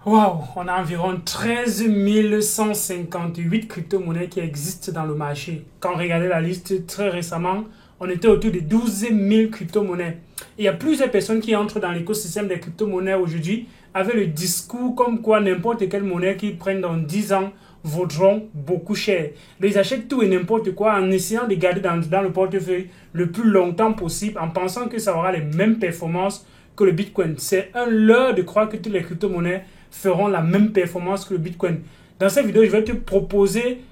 Waouh, on a environ 13 158 crypto-monnaies qui existent dans le marché. Quand on regardait la liste très récemment, on était autour de 12 000 crypto-monnaies. Il y a plusieurs personnes qui entrent dans l'écosystème des crypto-monnaies aujourd'hui avec le discours comme quoi n'importe quelle monnaie qu'ils prennent dans 10 ans vaudront beaucoup cher. Ils achètent tout et n'importe quoi en essayant de garder dans le portefeuille le plus longtemps possible en pensant que ça aura les mêmes performances que le Bitcoin. C'est un leurre de croire que toutes les crypto-monnaies feront la même performance que le Bitcoin. Dans cette vidéo, je vais te proposer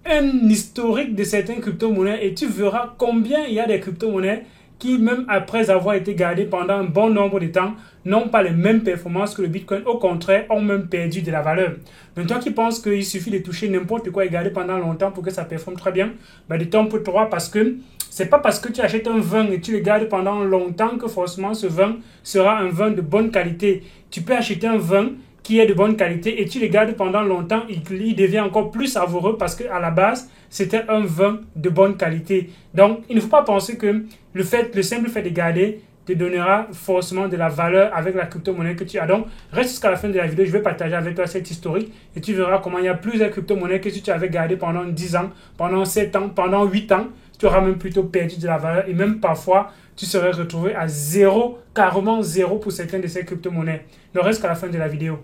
un historique de certaines crypto-monnaies et tu verras combien il y a des crypto-monnaies qui, même après avoir été gardées pendant un bon nombre de temps, n'ont pas les mêmes performances que le Bitcoin. Au contraire, ont même perdu de la valeur. Donc toi qui penses qu'il suffit de toucher n'importe quoi et garder pendant longtemps pour que ça performe très bien, détrompe-toi parce que c'est pas parce que tu achètes un vin et tu le gardes pendant longtemps que forcément ce vin sera un vin de bonne qualité. Tu peux acheter un vin qui est de bonne qualité et tu le gardes pendant longtemps, il devient encore plus savoureux parce qu'à la base, c'était un vin de bonne qualité. Donc, il ne faut pas penser que le simple fait de garder te donnera forcément de la valeur avec la crypto-monnaie que tu as. Donc, reste jusqu'à la fin de la vidéo, je vais partager avec toi cette historique et tu verras comment il y a plusieurs crypto-monnaies que si tu avais gardé pendant 10 ans, pendant 7 ans, pendant 8 ans, tu auras même plutôt perdu de la valeur et même parfois, tu serais retrouvé à zéro, carrément zéro pour certaines de ces crypto-monnaies. Donc, reste jusqu'à la fin de la vidéo.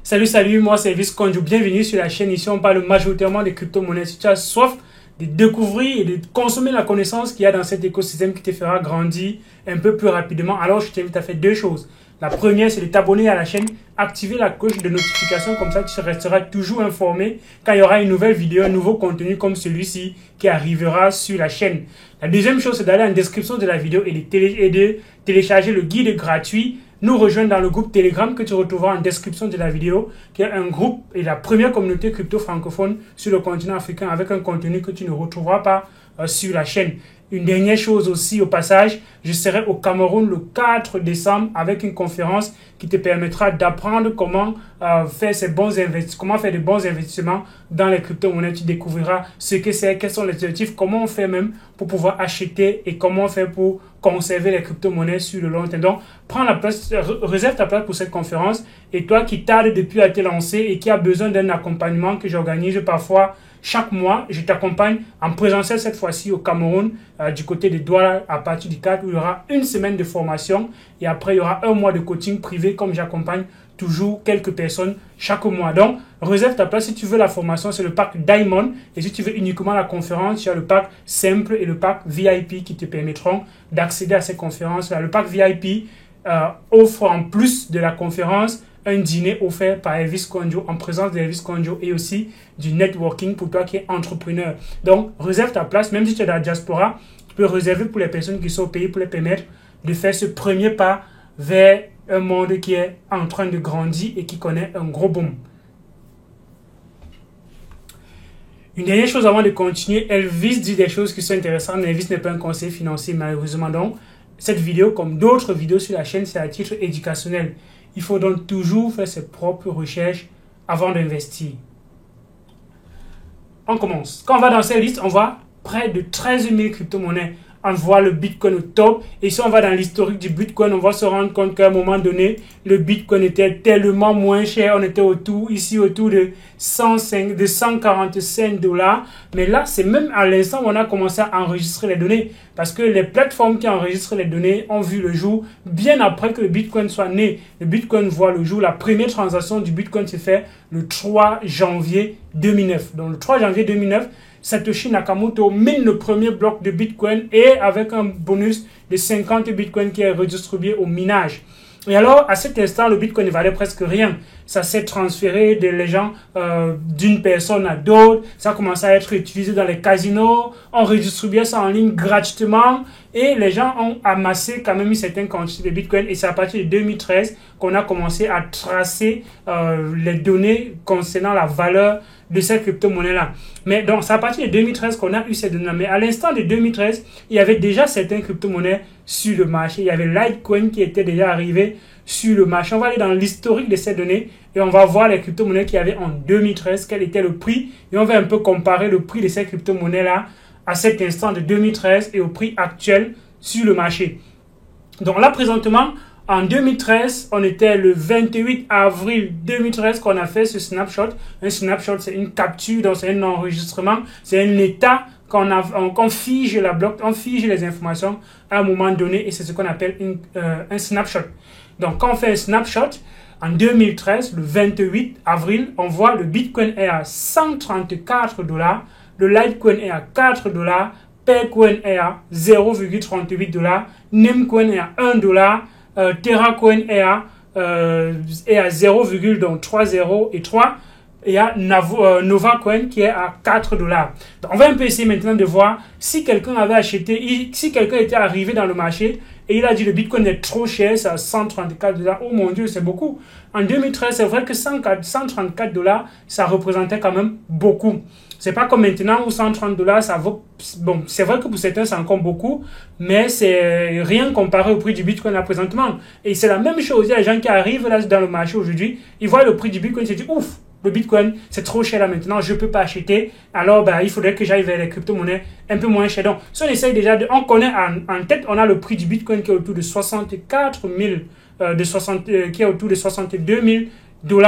Salut, moi c'est Visconjo, bienvenue sur la chaîne. Ici on parle majoritairement des crypto-monnaies. Si tu as soif de découvrir et de consommer la connaissance qu'il y a dans cet écosystème qui te fera grandir un peu plus rapidement, alors je t'invite à faire deux choses. La première, c'est de t'abonner à la chaîne, activer la cloche de notification, comme ça tu resteras toujours informé quand il y aura une nouvelle vidéo, un nouveau contenu comme celui-ci qui arrivera sur la chaîne. La deuxième chose, c'est d'aller en description de la vidéo et de télécharger le guide gratuit. Nous rejoindre dans le groupe Telegram que tu retrouveras en description de la vidéo, qui est un groupe et la première communauté crypto francophone sur le continent africain avec un contenu que tu ne retrouveras pas sur la chaîne. Une dernière chose aussi au passage, je serai au Cameroun le 4 décembre avec une conférence qui te permettra d'apprendre comment faire de bons investissements dans les crypto-monnaies. Tu découvriras ce que c'est, quels sont les objectifs, comment on fait même pour pouvoir acheter et comment on fait pour conserver les crypto-monnaies sur le long terme. Donc, prends la place, réserve ta place pour cette conférence. Et toi qui tardes depuis à te lancer et qui a besoin d'un accompagnement que j'organise parfois chaque mois, je t'accompagne en présentiel cette fois-ci au Cameroun, du côté de Douala à partir du 4 où il y aura une semaine de formation et après il y aura un mois de coaching privé comme j'accompagne toujours quelques personnes chaque mois. Donc, réserve ta place si tu veux la formation, c'est le pack Diamond. Et si tu veux uniquement la conférence, tu as le pack simple et le pack VIP qui te permettront d'accéder à ces conférences-là. Le pack VIP offre en plus de la conférence un dîner offert par Elvis Conjo en présence d'Elvis Conjo et aussi du networking pour toi qui es entrepreneur. Donc, réserve ta place, même si tu es dans la diaspora, tu peux réserver pour les personnes qui sont au pays pour les permettre de faire ce premier pas vers un monde qui est en train de grandir et qui connaît un gros boom. Une dernière chose avant de continuer, Elvis dit des choses qui sont intéressantes. Elvis n'est pas un conseiller financier malheureusement. Donc, cette vidéo, comme d'autres vidéos sur la chaîne, c'est à titre éducationnel. Il faut donc toujours faire ses propres recherches avant d'investir. On commence. Quand on va dans cette liste, on voit près de 13 000 crypto-monnaies. On voit le Bitcoin au top. Et si on va dans l'historique du Bitcoin, on va se rendre compte qu'à un moment donné, le Bitcoin était tellement moins cher. On était autour de 145 $. Mais là, c'est même à l'instant où on a commencé à enregistrer les données. Parce que les plateformes qui enregistrent les données ont vu le jour bien après que le Bitcoin soit né. Le Bitcoin voit le jour. La première transaction du Bitcoin s'est faite le 3 janvier 2009. Donc le 3 janvier 2009, Satoshi Nakamoto mine le premier bloc de Bitcoin et avec un bonus de 50 Bitcoin qui est redistribué au minage. Et alors, à cet instant, le Bitcoin ne valait presque rien. Ça s'est transféré d'une personne à d'autres. Ça a commencé à être utilisé dans les casinos. On redistribuait ça en ligne gratuitement. Et les gens ont amassé quand même une certaine quantité de Bitcoin. Et c'est à partir de 2013 qu'on a commencé à tracer les données concernant la valeur de cette crypto-monnaie-là. Mais donc, c'est à partir de 2013 qu'on a eu ces données-là. Mais à l'instant de 2013, il y avait déjà certaines crypto-monnaies sur le marché. Il y avait Litecoin qui était déjà arrivé sur le marché. On va aller dans l'historique de ces données et on va voir les crypto-monnaies qu'il y avait en 2013, quel était le prix. Et on va un peu comparer le prix de ces crypto-monnaies-là à cet instant de 2013 et au prix actuel sur le marché. Donc là, présentement, en 2013, on était le 28 avril 2013 qu'on a fait ce snapshot. Un snapshot, c'est une capture, donc c'est un enregistrement, c'est un état qu'on fige la bloc, on fige les informations à un moment donné et c'est ce qu'on appelle un snapshot. Donc quand on fait un snapshot, en 2013, le 28 avril, on voit le Bitcoin est à 134 $, le Litecoin est à 4 $, Pecoin est à 0,38 $, Namecoin est à 1 $, TerraCoin est à 0,30 et à NovaCoin qui est à 4 $. Donc, on va un peu essayer maintenant de voir si quelqu'un avait acheté, si quelqu'un était arrivé dans le marché et il a dit le Bitcoin est trop cher, c'est à 134 $. Oh mon Dieu, c'est beaucoup. En 2013, c'est vrai que 134 $, ça représentait quand même beaucoup. C'est pas comme maintenant où 130 $, ça vaut... Bon, c'est vrai que pour certains, c'est encore beaucoup, mais c'est rien comparé au prix du Bitcoin là présentement. Et c'est la même chose. Il y a des gens qui arrivent là dans le marché aujourd'hui, ils voient le prix du Bitcoin, ils se disent ouf, le Bitcoin, c'est trop cher là maintenant, je ne peux pas acheter. Alors, il faudrait que j'aille vers les crypto-monnaies un peu moins chères. Donc, si on essaye déjà, on connaît en tête, on a le prix du Bitcoin qui est autour de 64 000, qui est autour de 62 000 $.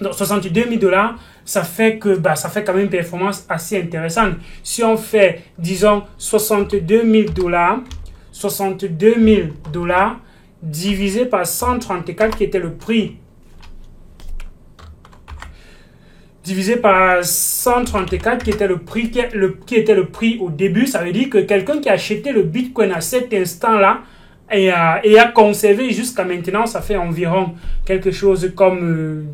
Donc, 62 000 $, ça fait que, ça fait quand même une performance assez intéressante. Si on fait, disons, 62 000 $ divisé par 134 qui était le prix, divisé par 134 qui était le prix au début, ça veut dire que quelqu'un qui a acheté le Bitcoin à cet instant-là et a conservé jusqu'à maintenant, ça fait environ quelque chose comme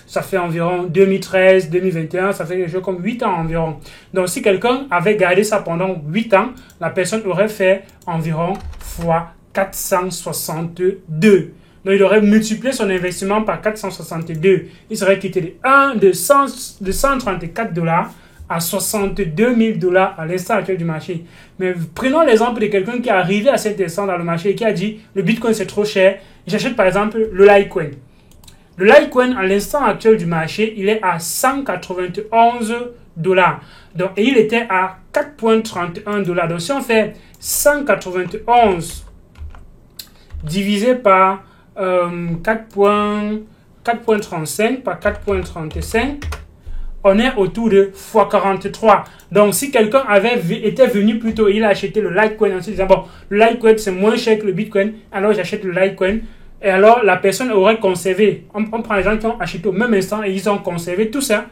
ça fait environ 2013, 2021, ça fait quelque chose comme 8 ans environ. Donc si quelqu'un avait gardé ça pendant 8 ans, la personne aurait fait environ fois 462. Donc, il aurait multiplié son investissement par 462. Il serait quitté de 134 $ à 62 000 $ à l'instant actuel du marché. Mais prenons l'exemple de quelqu'un qui est arrivé à cet instant dans le marché et qui a dit le Bitcoin c'est trop cher. J'achète par exemple le Litecoin. Le Litecoin à l'instant actuel du marché, il est à 191 $. Donc, et il était à 4,31 $. Donc si on fait 191 divisé par 4,35 par 4,35, on est autour de fois 43. Donc, si quelqu'un était venu plus tôt, il a acheté le Litecoin en se disant, bon, le Litecoin c'est moins cher que le Bitcoin, alors j'achète le Litecoin. Et alors, la personne aurait conservé. On prend les gens qui ont acheté au même instant et ils ont conservé tout ça.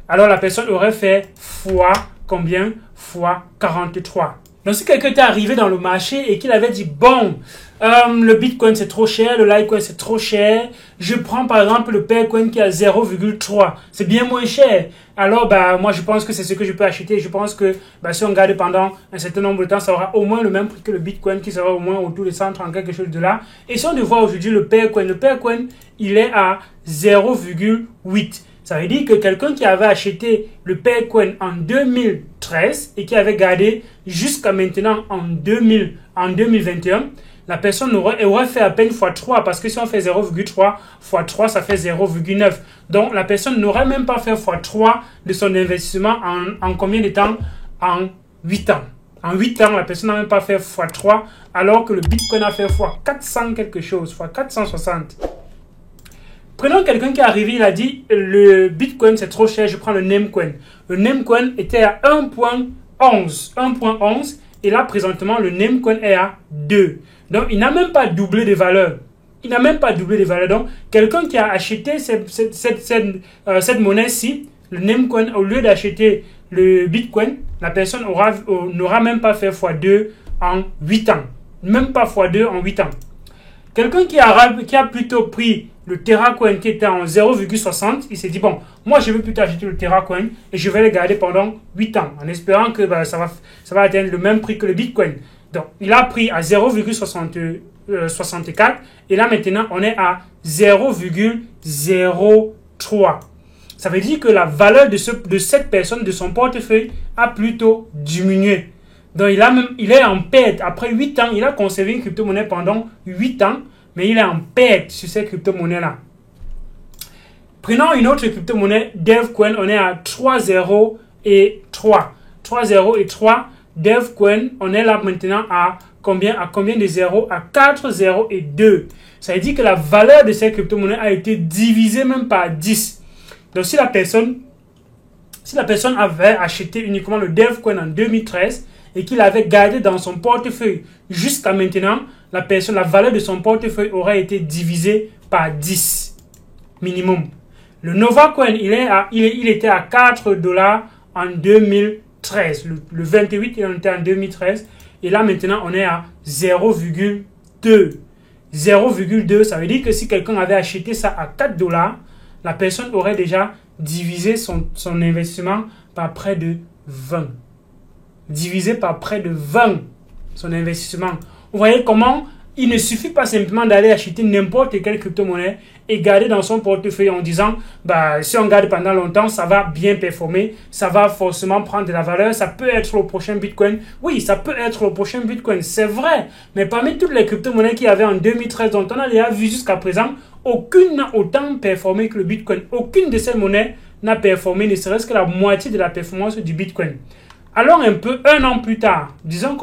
Alors, la personne aurait fait fois combien? Fois 43. Donc, si quelqu'un était arrivé dans le marché et qu'il avait dit, bon, le Bitcoin c'est trop cher, le Litecoin c'est trop cher, je prends par exemple le Pecoin qui est à 0,3, c'est bien moins cher. Alors, moi je pense que c'est ce que je peux acheter. Je pense que si on garde pendant un certain nombre de temps, ça aura au moins le même prix que le Bitcoin qui sera au moins autour de 130 quelque chose de là. Et si on voit aujourd'hui le Pecoin, il est à 0,8. Ça veut dire que quelqu'un qui avait acheté le Pecoin en 2013 et qui avait gardé jusqu'à maintenant en 2021, la personne aurait fait à peine x3 parce que si on fait 0,3 x3, ça fait 0,9. Donc, la personne n'aurait même pas fait x3 de son investissement en combien de temps? En 8 ans. En 8 ans, la personne n'a même pas fait x3 alors que le Bitcoin a fait x400 quelque chose, x460. Prenons quelqu'un qui est arrivé, il a dit le Bitcoin c'est trop cher, je prends le Namecoin. Le Namecoin était à 1.11 et là présentement le Namecoin est à 2. Donc il n'a même pas doublé de valeur. Donc quelqu'un qui a acheté cette monnaie-ci, le Namecoin, au lieu d'acheter le Bitcoin, la personne n'aura même pas fait x2 en 8 ans. Même pas x2 en 8 ans. Quelqu'un qui a plutôt pris le TerraCoin qui était en 0,60, il s'est dit, bon, moi je veux plutôt acheter le TerraCoin et je vais le garder pendant 8 ans en espérant que ça va atteindre le même prix que le Bitcoin. Donc, il a pris à 0,64 et là maintenant on est à 0,03. Ça veut dire que la valeur de cette personne, de son portefeuille, a plutôt diminué. Donc, il est en perte. Après 8 ans, il a conservé une crypto-monnaie pendant 8 ans. mais il est en perte sur ces crypto-monnaies-là. Prenons une autre crypto-monnaie, Devcoin, on est à 3,0 et 3. 3,0 et 3. Devcoin, on est là maintenant à combien de zéros? À 4,0 et 2. Ça veut dire que la valeur de ces crypto-monnaies a été divisée même par 10. Donc si la personne avait acheté uniquement le Devcoin en 2013 et qu'il avait gardé dans son portefeuille jusqu'à maintenant, la valeur de son portefeuille aurait été divisée par 10 minimum. Le Novacoin, il était à 4 $ en 2013. Le 28, il était en 2013. Et là, maintenant, on est à 0,2. 0,2, ça veut dire que si quelqu'un avait acheté ça à 4 $, la personne aurait déjà divisé son investissement par près de 20. Divisé par près de 20 son investissement. Vous voyez comment il ne suffit pas simplement d'aller acheter n'importe quelle crypto-monnaie et garder dans son portefeuille en disant si on garde pendant longtemps, ça va bien performer, ça va forcément prendre de la valeur, ça peut être le prochain Bitcoin. Oui, ça peut être le prochain Bitcoin, c'est vrai. Mais parmi toutes les crypto-monnaies qu'il y avait en 2013, dont on a déjà vu jusqu'à présent, aucune n'a autant performé que le Bitcoin. Aucune de ces monnaies n'a performé, ne serait-ce que la moitié de la performance du Bitcoin. Alors un peu, un an plus tard, disons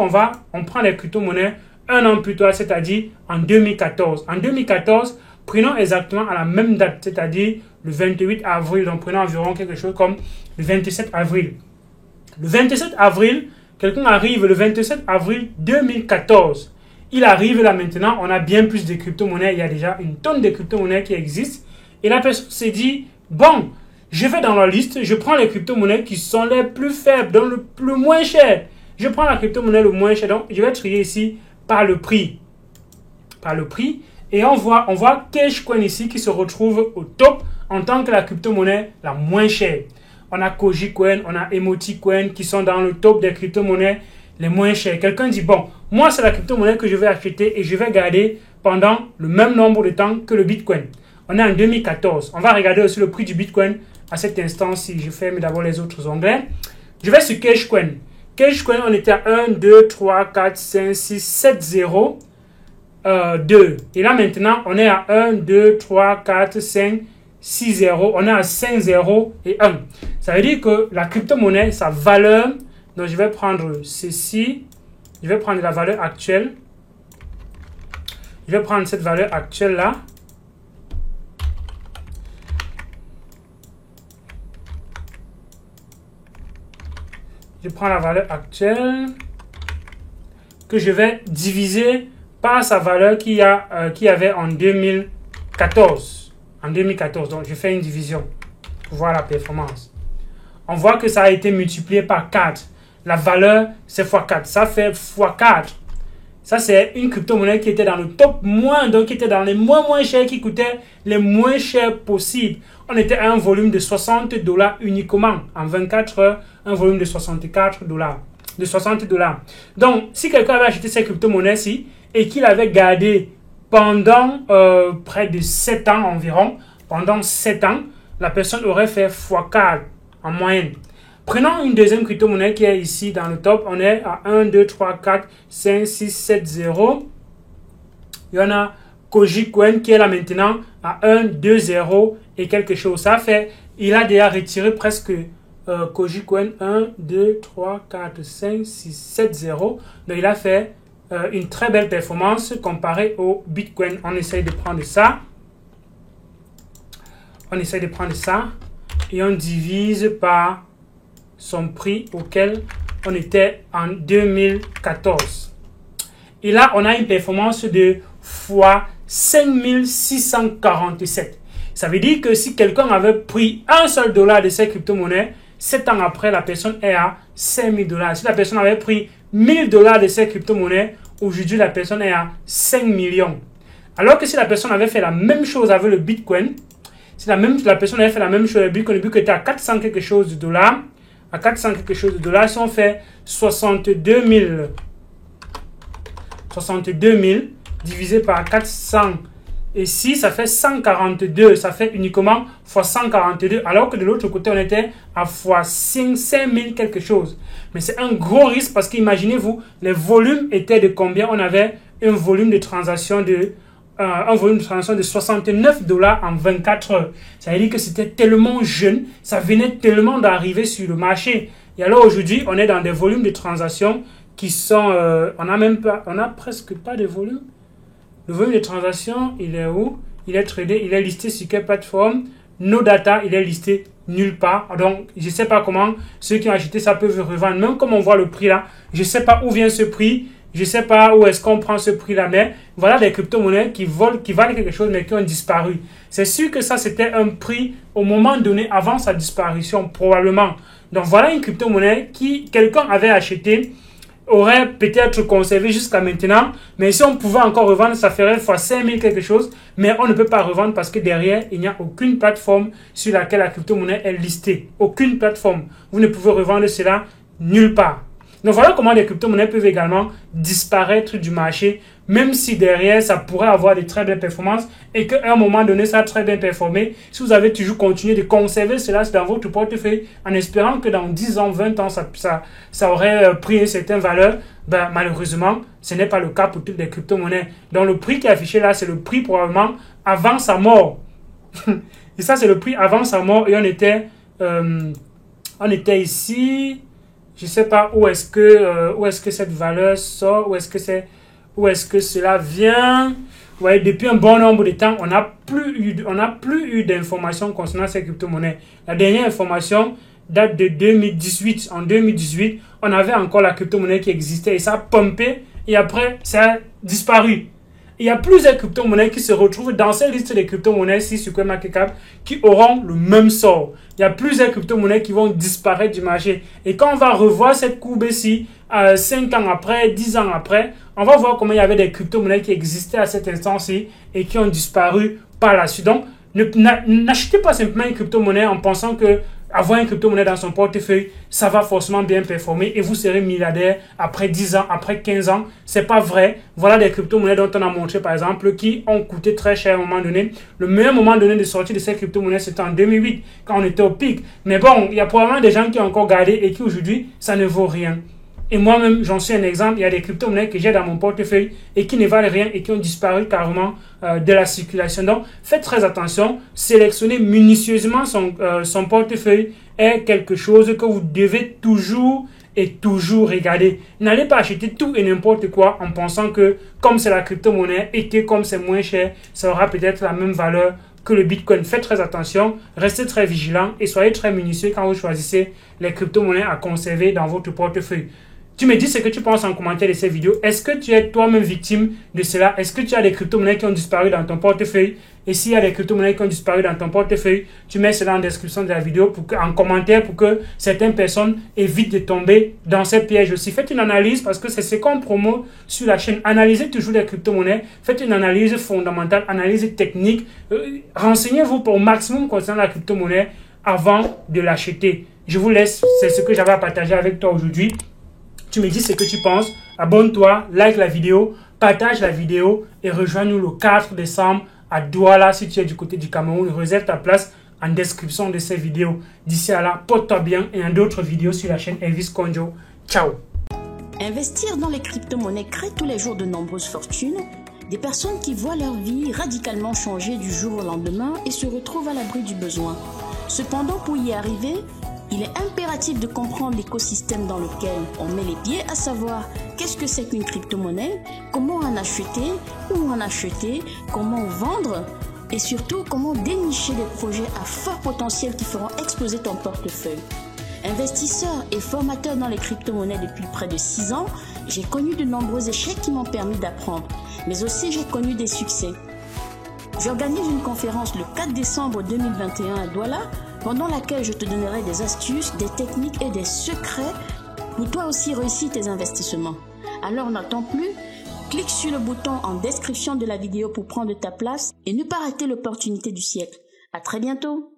on prend les crypto-monnaies un an plus tard, c'est-à-dire en 2014. En 2014, prenons exactement à la même date, c'est-à-dire le 28 avril, donc prenons environ quelque chose comme le 27 avril. Le 27 avril, quelqu'un arrive le 27 avril 2014. Il arrive là maintenant, on a bien plus de crypto-monnaies, il y a déjà une tonne de crypto-monnaies qui existent. Et la personne s'est dit, bon, je vais dans la liste, je prends les crypto-monnaies qui sont les plus faibles, donc le moins cher. Je prends la crypto-monnaie le moins cher, donc je vais trier ici par le prix. Et on voit Cash-Coin ici qui se retrouve au top en tant que la crypto-monnaie la moins chère. On a Koji-Coin, on a Emoti-Coin qui sont dans le top des crypto-monnaies les moins chères. Quelqu'un dit, bon, moi c'est la crypto-monnaie que je vais acheter et je vais garder pendant le même nombre de temps que le Bitcoin. On est en 2014. On va regarder aussi le prix du Bitcoin à cet instant si je ferme d'abord les autres onglets. Je vais sur Cash-Coin. Cash-Coin, on était à 1, 2, 3, 4, 5, 6, 7, 0, 2. Et là, maintenant, on est à 1, 2, 3, 4, 5, 6, 0. On est à 5, 0 et 1. Ça veut dire que la crypto-monnaie, sa valeur, donc je vais prendre ceci. Je vais prendre la valeur actuelle. Je vais prendre cette valeur actuelle-là. Je prends la valeur actuelle que je vais diviser par sa valeur qu'il y avait en 2014. En 2014, donc je fais une division pour voir la performance. On voit que ça a été multiplié par 4. La valeur, c'est x4. Ça fait x4. Ça, c'est une crypto-monnaie qui était dans le top moins, donc qui était dans les moins chers, qui coûtait les moins chers possibles. On était à un volume de 60 $ uniquement. En 24 heures, un volume de 64 $. De 60 $. Donc, si quelqu'un avait acheté ces crypto-monnaies-ci et qu'il avait gardé pendant près de 7 ans environ, pendant 7 ans, la personne aurait fait x4 en moyenne. Prenons une deuxième crypto-monnaie qui est ici dans le top. On est à 1, 2, 3, 4, 5, 6, 7, 0. Il y en a Koji-Coin qui est là maintenant à 1, 2, 0 et quelque chose. Ça fait, il a déjà retiré presque Koji-Coin 1, 2, 3, 4, 5, 6, 7, 0. Donc il a fait une très belle performance comparée au Bitcoin. On essaye de prendre ça. Et on divise par son prix auquel on était en 2014. Et là, on a une performance de fois 5647. Ça veut dire que si quelqu'un avait pris un seul dollar de ces crypto-monnaies, 7 ans après, la personne est à 5000 $. Si la personne avait pris 1000 $ de ces crypto-monnaies, aujourd'hui, la personne est à 5 millions. Alors que si la personne avait fait la même chose avec le Bitcoin, si la personne avait fait la même chose avec le Bitcoin était à 400 quelque chose de dollars, à 400 quelque chose de dollars, si on fait 62 000 divisé par 400 et si ça fait 142, ça fait uniquement fois 142, alors que de l'autre côté on était à fois 5000 quelque chose. Mais c'est un gros risque parce qu'imaginez-vous, les volumes étaient de combien? On avait un volume de transaction de un volume de transaction de $69 en 24 heures. Ça veut dire que c'était tellement jeune, ça venait tellement d'arriver sur le marché. Et alors aujourd'hui, on est dans des volumes de transactions qui sont... on a presque pas de volume. Le volume de transactions, il est où? Il est tradé, il est listé sur quelle plateforme? No data, il est listé nulle part. Donc, je ne sais pas comment ceux qui ont acheté ça peuvent revendre. Même comme on voit le prix là, je ne sais pas où vient ce prix. Je ne sais pas où est-ce qu'on prend ce prix-là, mais voilà des crypto-monnaies qui valent quelque chose, mais qui ont disparu. C'est sûr que ça, c'était un prix au moment donné, avant sa disparition, probablement. Donc, voilà une crypto-monnaie qui, quelqu'un avait acheté, aurait peut-être conservé jusqu'à maintenant, mais si on pouvait encore revendre, ça ferait fois 5000 quelque chose, mais on ne peut pas revendre parce que derrière, il n'y a aucune plateforme sur laquelle la crypto-monnaie est listée. Aucune plateforme. Vous ne pouvez revendre cela nulle part. Donc voilà comment les crypto-monnaies peuvent également disparaître du marché, même si derrière, ça pourrait avoir de très belles performances et qu'à un moment donné, ça a très bien performé. Si vous avez toujours continué de conserver cela dans votre portefeuille en espérant que dans 10 ans, 20 ans, ça aurait pris une certaine valeur, ben, malheureusement, ce n'est pas le cas pour toutes les crypto-monnaies. Donc le prix qui est affiché là, c'est le prix probablement avant sa mort. Et ça, c'est le prix avant sa mort et on était ici... Je ne sais pas où est-ce que cette valeur sort, où est-ce que cela vient. Vous voyez, depuis un bon nombre de temps, on n'a plus eu d'informations concernant ces crypto-monnaies. La dernière information date de 2018. En 2018, on avait encore la crypto-monnaie qui existait et ça a pumpé et après, ça a disparu. Il y a plusieurs crypto-monnaies qui se retrouvent dans cette liste de crypto-monnaies sur CoinMarketCap qui auront le même sort. Il y a plusieurs crypto-monnaies qui vont disparaître du marché. Et quand on va revoir cette courbe-ci, 5 ans après, 10 ans après, on va voir comment il y avait des crypto-monnaies qui existaient à cet instant-ci et qui ont disparu par la suite. Donc, n'achetez pas simplement une crypto-monnaie en pensant que avoir une crypto-monnaie dans son portefeuille, ça va forcément bien performer et vous serez milliardaire après 10 ans, après 15 ans. C'est pas vrai. Voilà des crypto-monnaies dont on a montré, par exemple, qui ont coûté très cher à un moment donné. Le meilleur moment donné de sortie de ces crypto-monnaies, c'était en 2008, quand on était au pic. Mais bon, il y a probablement des gens qui ont encore gardé et qui aujourd'hui, ça ne vaut rien. Et moi-même, j'en suis un exemple. Il y a des crypto-monnaies que j'ai dans mon portefeuille et qui ne valent rien et qui ont disparu carrément de la circulation. Donc, faites très attention. Sélectionner minutieusement son portefeuille est quelque chose que vous devez toujours regarder. N'allez pas acheter tout et n'importe quoi en pensant que comme c'est la crypto-monnaie et que comme c'est moins cher, ça aura peut-être la même valeur que le Bitcoin. Faites très attention, restez très vigilant et soyez très minutieux quand vous choisissez les crypto-monnaies à conserver dans votre portefeuille. Tu me dis ce que tu penses en commentaire de cette vidéo. Est-ce que tu es toi-même victime de cela? Est-ce que tu as des crypto-monnaies qui ont disparu dans ton portefeuille? Et s'il y a des crypto-monnaies qui ont disparu dans ton portefeuille, tu mets cela en description de la vidéo en commentaire pour que certaines personnes évitent de tomber dans ces pièges aussi. Faites une analyse parce que c'est ce qu'on promeut sur la chaîne. Analysez toujours les crypto-monnaies. Faites une analyse fondamentale, analyse technique. Renseignez-vous au maximum concernant la crypto-monnaie avant de l'acheter. Je vous laisse. C'est ce que j'avais à partager avec toi aujourd'hui. Tu me dis ce que tu penses, abonne-toi, like la vidéo, partage la vidéo et rejoins-nous le 4 décembre à Douala si tu es du côté du Cameroun. Réserve ta place en description de cette vidéo. D'ici à là, porte-toi bien et en d'autres vidéos sur la chaîne Elvis Konjo. Ciao. Investir dans les crypto-monnaies crée tous les jours de nombreuses fortunes, des personnes qui voient leur vie radicalement changer du jour au lendemain et se retrouvent à l'abri du besoin. Cependant, pour y arriver, il est impératif de comprendre l'écosystème dans lequel on met les pieds, à savoir qu'est-ce que c'est qu'une crypto-monnaie, comment en acheter, où en acheter, comment vendre et surtout comment dénicher des projets à fort potentiel qui feront exploser ton portefeuille. Investisseur et formateur dans les crypto-monnaies depuis près de 6 ans, j'ai connu de nombreux échecs qui m'ont permis d'apprendre, mais aussi j'ai connu des succès. J'organise une conférence le 4 décembre 2021 à Douala, pendant laquelle je te donnerai des astuces, des techniques et des secrets pour toi aussi réussir tes investissements. Alors n'attends plus, clique sur le bouton en description de la vidéo pour prendre ta place et ne pas rater l'opportunité du siècle. À très bientôt.